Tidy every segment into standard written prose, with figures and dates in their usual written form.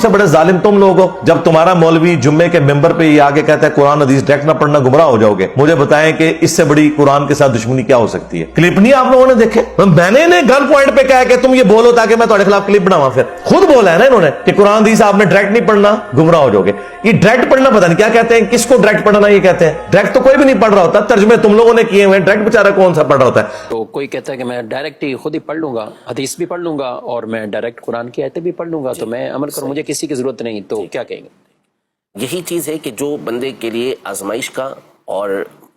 سے بڑے ظالم تم لوگ ہو جب تمہارا مولوی جمعے کے ممبر پہ یہ آگے کہتا ہے قرآن حدیث ڈائریکٹ نہ پڑھنا گمراہ ہو جاؤ گے. مجھے بتائیں کہ اس سے بڑی قرآن کے ساتھ دشمنی کیا ہو سکتی ہے؟ کلپ نہیں آپ لوگوں نے دیکھے؟ میں نے انہیں گن پوائنٹ پہ کہا کہ تم یہ بولو تاکہ میں تمہارے خلاف کلپ بناواں. پھر خود بولا ہے نا انہوں نے کہ قرآن حدیث آپ نے ڈائریکٹ نہیں پڑھنا گمراہ ہو جاؤ گے. یہ ڈائریکٹ پڑھنا پتہ نہیں کیا کہتے ہیں, کس کو ڈائریکٹ پڑھنا یہ کہتے ہیں؟ ڈائریکٹ تو کوئی بھی نہیں پڑھ رہا ہوتا, ترجمے تم لوگوں نے کیے ہوئے, ڈائریکٹ بیچارہ کون سا پڑھ رہا ہوتا ہے؟ تو کوئی کہتا ہے کہ میں ڈائریکٹ ہی خود ہی پڑھ لوں گا, حدیث بھی پڑھ لوں گا اور میں ڈائریکٹ قرآن کی آیتیں بھی پڑھ لوں گا, تو میں عمل کروں, مجھے کسی کی ضرورت نہیں, تو کیا کہیں گے؟ یہی چیز ہے کہ جو بندے کے لیے آزمائش کا اور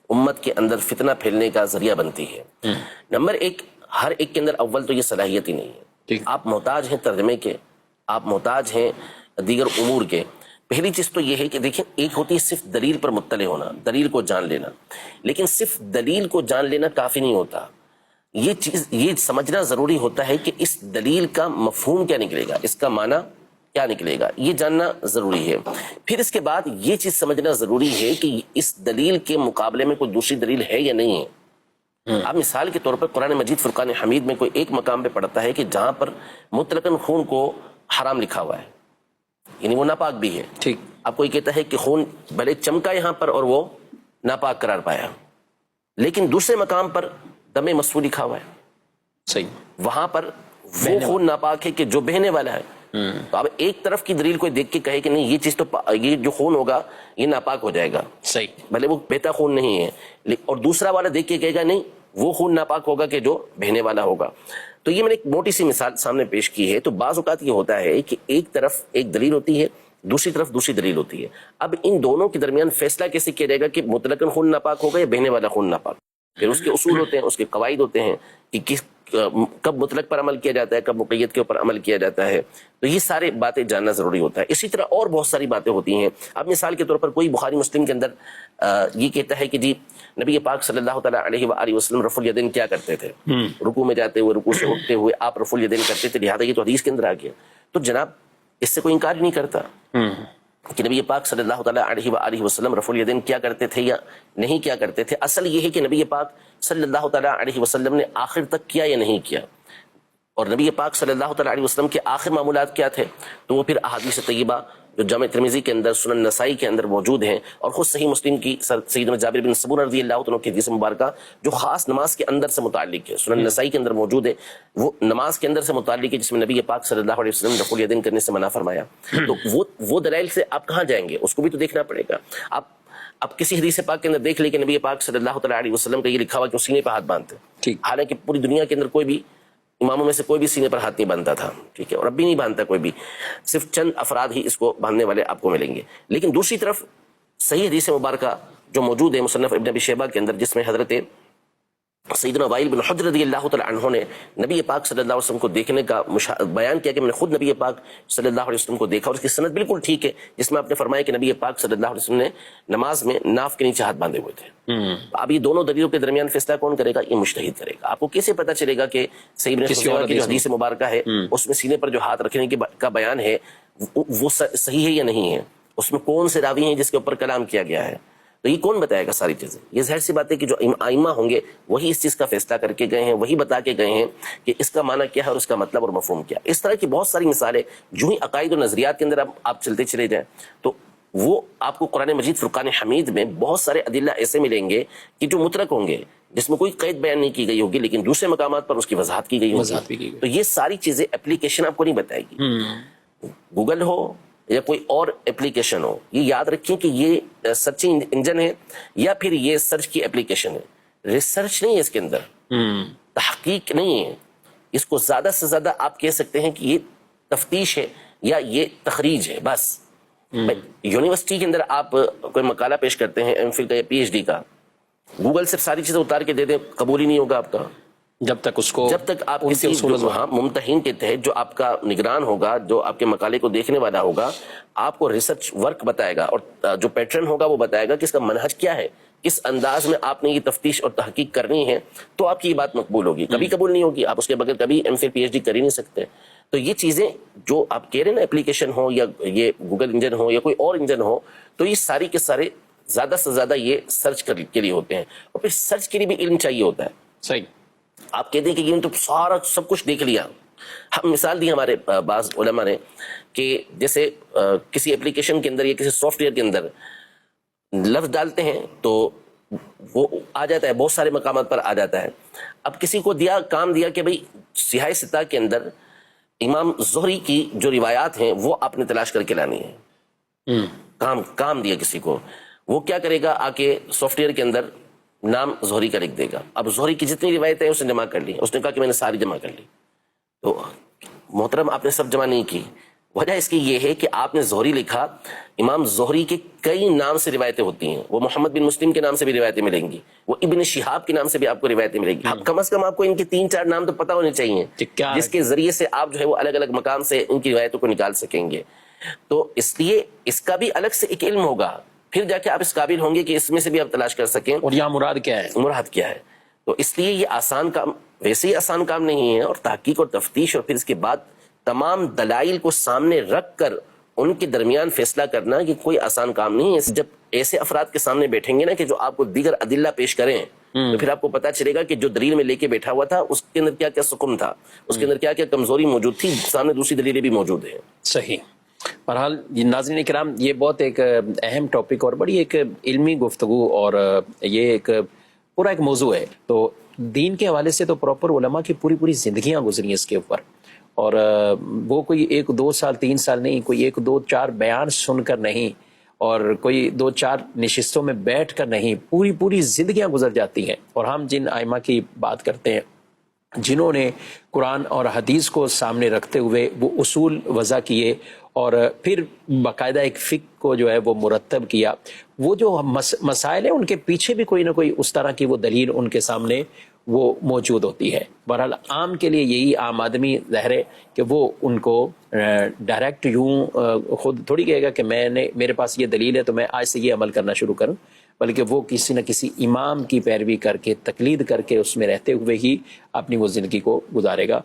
امت کے اندر فتنہ پھیلنے کا ذریعہ بنتی ہے. نمبر ایک, ہر ایک کے اندر اول تو یہ صلاحیت ہی نہیں ہے. آپ محتاج ہیں ترجمے کے, آپ محتاج ہیں دیگر امور کے. پہلی چیز تو یہ ہے کہ دیکھیں, ایک ہوتی ہے صرف دلیل پر مطلع ہونا, دلیل کو جان لینا, لیکن صرف دلیل کو جان لینا کافی نہیں ہوتا. یہ چیز یہ سمجھنا ضروری ہوتا ہے کہ اس دلیل کا مفہوم کیا نکلے گا, اس کا معنی کیا نکلے گا, یہ جاننا ضروری ہے. پھر اس کے بعد یہ چیز سمجھنا ضروری ہے کہ اس دلیل کے مقابلے میں کوئی دوسری دلیل ہے یا نہیں ہے. آپ مثال کے طور پر قرآن مجید فرقان حمید میں کوئی ایک مقام پہ پڑھتا ہے کہ جہاں پر مطلقاً خون کو حرام لکھا ہوا ہے, یعنی وہ ناپاک بھی ہے. ٹھیک, آپ کوئی کہتا ہے کہ خون بھلے چمکا یہاں پر اور وہ ناپاک قرار پایا, لیکن دوسرے مقام پر دم مسفوح لکھا ہوا ہے. صحیح, وہاں پر وہ خون ناپاک ہے کہ جو بہنے والا ہے. تو اب ایک طرف کی دلیل کوئی دیکھ کے کہے کہ نہیں یہ چیز تو یہ جو خون ہوگا یہ ناپاک ہو جائے گا, صحیح, بھلے وہ بہتا خون نہیں ہے, اور دوسرا والا دیکھ کے کہے گا نہیں وہ خون ناپاک ہوگا کہ جو بہنے والا ہوگا. تو یہ میں نے ایک موٹی سی مثال سامنے پیش کی ہے. تو بعض اوقات یہ ہوتا ہے کہ ایک طرف ایک دلیل ہوتی ہے, دوسری طرف دوسری دلیل ہوتی ہے. اب ان دونوں کے درمیان فیصلہ کیسے کیا جائے گا کہ مطلقاً خون ناپاک ہوگا یا بہنے والا خون ناپاک؟ پھر اس کے اصول ہوتے ہیں, اس کے قواعد ہوتے ہیں کہ کس کب مطلق پر عمل کیا جاتا ہے, کب مقید کے اوپر عمل کیا جاتا ہے. تو یہ سارے باتیں جاننا ضروری ہوتا ہے. اسی طرح اور بہت ساری باتیں ہوتی ہیں. اب مثال کے طور پر کوئی بخاری مسلم کے اندر یہ کہتا ہے کہ جی نبی پاک صلی اللہ تعالیٰ علیہ وآلہ وسلم رفع الیدین کیا کرتے تھے, رکوع میں جاتے ہوئے, رکوع سے اٹھتے ہوئے آپ رفع الیدین کرتے تھے, لہٰذا یہ تو حدیث کے اندر آ گیا. تو جناب اس سے کوئی انکار نہیں کرتا کہ نبی پاک صلی اللہ تعالیٰ علیہ وآلہ وسلم رفع الیدین کیا کرتے تھے یا نہیں کیا کرتے تھے. اصل یہ ہے کہ نبی پاک صلی اللہ تعالیٰ علیہ وسلم نے آخر تک کیا یا نہیں کیا, اور نبی پاک صلی اللہ تعالیٰ علیہ وسلم کے آخر معمولات کیا تھے. تو وہ پھر احادیث طیبہ جو جامع ترمذی کے اندر, سنن نسائی کے اندر موجود ہیں, اور خود صحیح مسلم کی سیدنا جابر بن سمورہ رضی اللہ عنہ کی حدیث مبارکہ جو خاص نماز کے اندر سے متعلق ہے, سنن نسائی کے اندر موجود ہے, وہ نماز کے اندر سے متعلق ہے, جس میں نبی پاک صلی اللہ علیہ وسلم نے رفع الیدین کرنے سے منع فرمایا. تو وہ دلائل سے آپ کہاں جائیں گے, اس کو بھی تو دیکھنا پڑے گا. آپ کسی حدیث پاک کے اندر دیکھ لیں کہ نبی پاک صلی اللہ تعالیٰ علیہ وسلم کا یہ لکھا ہوا کہ وہ سینے پہ ہاتھ باندھتے, حالانکہ پوری دنیا کے اندر کوئی بھی اماموں میں سے کوئی بھی سینے پر ہاتھ نہیں باندھتا تھا, ٹھیک ہے, اور اب بھی نہیں باندھتا کوئی بھی, صرف چند افراد ہی اس کو باندھنے والے آپ کو ملیں گے. لیکن دوسری طرف صحیح حدیث مبارکہ جو موجود ہے مصنف ابن ابی شیبہ کے اندر, جس میں حضرت سیدنا وائل بن حجر رضی اللہ تعالیٰ عنہ نے نبی پاک صلی اللہ علیہ وسلم کو دیکھنے کا بیان کیا کہ میں نے خود نبی پاک صلی اللہ علیہ وسلم کو دیکھا, اور اس کی سند بالکل ٹھیک ہے, جس میں آپ نے فرمایا کہ نبی پاک صلی اللہ علیہ وسلم نے نماز میں ناف کے نیچے ہاتھ باندھے ہوئے تھے. اب یہ دونوں دلیلوں کے درمیان فیصلہ کون کرے گا؟ یہ مجتہد کرے گا. آپ کو کیسے پتہ چلے گا کہ صحیح ابن خزیمہ کی جو حدیث مبارکہ ہے اس میں سینے پر جو ہاتھ رکھنے کا بیان ہے وہ صحیح ہے یا نہیں ہے, اس میں کون سے راوی ہیں جس کے اوپر کلام کیا گیا ہے؟ تو یہ کون بتائے گا ساری چیزیں؟ یہ ظاہر سی بات ہے کہ جو ائمہ ہوں گے وہی اس چیز کا فیصلہ کر کے گئے ہیں, وہی بتا کے گئے ہیں کہ اس کا معنی کیا ہے اور اس کا مطلب اور مفہوم کیا. اس طرح کی بہت ساری مثالیں جو ہی عقائد و نظریات کے اندر آپ چلتے چلے جائیں تو وہ آپ کو قرآن مجید فرقان حمید میں بہت سارے ادلہ ایسے ملیں گے کہ جو مطلق ہوں گے, جس میں کوئی قید بیان نہیں کی گئی ہوگی, لیکن دوسرے مقامات پر اس کی وضاحت کی گئی ہوگی. تو یہ ساری چیزیں اپلیکیشن آپ کو نہیں بتائے گی. گوگل ہو یا کوئی اور اپلیکیشن ہو, یہ یاد رکھیں کہ یہ سرچنگ انجن ہے یا پھر یہ سرچ کی اپلیکیشن ہے. ریسرچ نہیں ہے اس کے اندر, تحقیق نہیں ہے. اس کو زیادہ سے زیادہ آپ کہہ سکتے ہیں کہ یہ تفتیش ہے یا یہ تخریج ہے بس. یونیورسٹی کے اندر آپ کوئی مقالہ پیش کرتے ہیں ایم فل کا یا پی ایچ ڈی کا, گوگل سے ساری چیزیں اتار کے دے دیں, قبول ہی نہیں ہوگا آپ کا جب تک آپ کسی ممتحن کے تحت جو آپ کا نگران ہوگا, جو آپ کے مقالے کو دیکھنے والا ہوگا, آپ کو ریسرچ ورک بتائے گا, اور جو پیٹرن ہوگا وہ بتائے گا کہ اس کا منہج کیا ہے, کس انداز میں آپ نے یہ تفتیش اور تحقیق کرنی ہے, تو آپ کی یہ بات مقبول ہوگی. کبھی قبول نہیں ہوگی, آپ اس کے بغیر کبھی M Phil P H D کر ہی نہیں سکتے. تو یہ چیزیں جو آپ کہہ رہے ہیں نا, اپلیکیشن ہو یا یہ گوگل انجن ہو یا کوئی اور انجن ہو, تو یہ ساری کے سارے زیادہ سے زیادہ یہ سرچ کے لیے ہوتے ہیں, اور پھر سرچ کے لیے بھی علم چاہیے ہوتا ہے. صحیح, آپ کہتے ہیں کہ یہ تو سارا سب کچھ دیکھ لیا, ہم مثال دی ہمارے بعض علماء نے کہ جیسے کسی اپلیکیشن کے اندر یا کسی سافٹ ویئر کے اندر لفظ ڈالتے ہیں تو وہ آ جاتا ہے، بہت سارے مقامات پر آ جاتا ہے. اب کسی کو کام دیا کہ بھئی سیاہ ستہ کے اندر امام زہری کی جو روایات ہیں وہ آپ نے تلاش کر کے لانی ہے. کام دیا کسی کو، وہ کیا کرے گا، آ کے سافٹ ویئر کے اندر نام زہری کا لکھ دے گا. اب زہری کی جتنی روایتیں ہیں اس نے جمع کر لی، اس نے کہا کہ میں نے ساری جمع کر لی. تو محترم آپ نے سب جمع نہیں کی. وجہ اس کی یہ ہے کہ آپ نے زہری لکھا، امام زہری کے کئی نام سے روایتیں ہوتی ہیں. وہ محمد بن مسلم کے نام سے بھی روایتیں ملیں گی، وہ ابن شہاب کے نام سے بھی آپ کو روایتیں ملیں گی. اب کم از کم آپ کو ان کے 3-4 نام تو پتہ ہونے چاہیے جس کے ذریعے سے آپ جو ہے وہ الگ الگ مقام سے ان کی روایتوں کو نکال سکیں گے. تو اس لیے اس کا بھی الگ سے ایک علم ہوگا، پھر جا کے آپ اس قابل ہوں گے کہ اس میں سے بھی آپ تلاش کر سکیں اور یہاں مراد کیا ہے، مراد کیا ہے. تو اس لیے یہ آسان کام، ویسے ہی آسان کام نہیں ہے. اور تحقیق اور تفتیش اور پھر اس کے بعد تمام دلائل کو سامنے رکھ کر ان کے درمیان فیصلہ کرنا کہ کوئی آسان کام نہیں ہے. جب ایسے افراد کے سامنے بیٹھیں گے نا کہ جو آپ کو دیگر ادلہ پیش کریں تو پھر آپ کو پتا چلے گا کہ جو دلیل میں لے کے بیٹھا ہوا تھا اس کے اندر کیا کیا سکم تھا، اس کے اندر کیا کیا کمزوری موجود تھی، سامنے دوسری دلیلیں بھی موجود ہیں. صحیح. بہرحال ناظرین کرام، یہ بہت ایک اہم ٹاپک اور بڑی ایک علمی گفتگو اور یہ ایک پورا ایک موضوع ہے. تو دین کے حوالے سے تو پراپر علماء کی پوری زندگیاں گزری ہیں اس کے اوپر، اور وہ کوئی 1-2 سال 3 سال نہیں، کوئی 1-2-4 بیان سن کر نہیں، اور کوئی 2-4 نشستوں میں بیٹھ کر نہیں، پوری زندگیاں گزر جاتی ہیں. اور ہم جن ائمہ کی بات کرتے ہیں جنہوں نے قرآن اور حدیث کو سامنے رکھتے ہوئے وہ اصول وضع کیے اور پھر باقاعدہ ایک فقہ کو جو ہے وہ مرتب کیا، وہ جو مسائل ہیں ان کے پیچھے بھی کوئی نہ کوئی اس طرح کی وہ دلیل ان کے سامنے وہ موجود ہوتی ہے. بہرحال عام کے لیے یہی، عام آدمی ظاہر ہے کہ وہ ان کو ڈائریکٹ یوں خود تھوڑی کہے گا کہ میرے پاس یہ دلیل ہے تو میں آج سے یہ عمل کرنا شروع کروں، بلکہ وہ کسی نہ کسی امام کی پیروی کر کے، تقلید کر کے، اس میں رہتے ہوئے ہی اپنی وہ زندگی کو گزارے گا.